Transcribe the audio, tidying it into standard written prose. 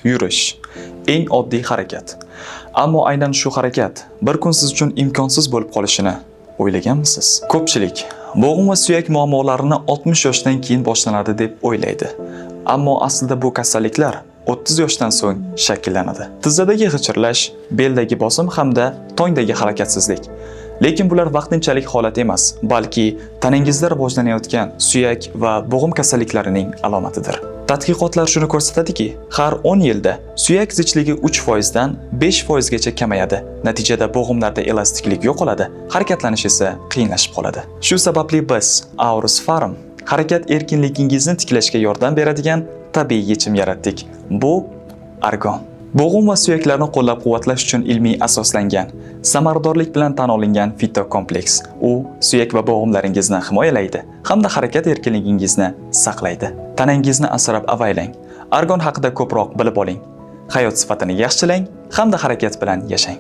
Yurish eng oddiy harakat. Ammo aynan shu harakat bir kun siz uchun imkonsiz bo'lib qolishini o'ylaganmisiz? Ko'pchilik bo'g'im va suyak muammolarini 60 yoshdan keyin boshlanadi deb o'ylaydi. Ammo aslida bu kasalliklar 30 yoshdan so'ng shakllanadi. Tizzadagi g'ichirlash, beldagi bosim hamda tongdagi harakatsizlik. Lekin bular vaqtinchalik holat emas, balki tanangizda rivojlanayotgan suyak va bo'g'im kasalliklarining alomatidir. Tadqiqotlar shuni ko'rsatadiki, har 10 yilda suyak zichligi 3% dan 5% gacha kamayadi. Natijada bo'g'imlarda elastiklik yo'qoladi, harakatlanish esa qiyinlashib qoladi. Shu sababli biz Aurus Pharm harakat erkinligingizni tiklashga yordam beradigan tabiiy yechim yaratdik. Bu argon. Bo'g'im va suyaklarni qo'llab-quvvatlash uchun ilmiy asoslangan, samaradorlik bilan tan olingan fitokompleks. U suyak va bo'g'imlaringizni himoyalaydi hamda harakat erkinligingizni saqlaydi. Tanangizni asrab-avaylang. Argon haqida ko'proq bilib oling. Hayot sifatini yaxshilang hamda harakat bilan yashang.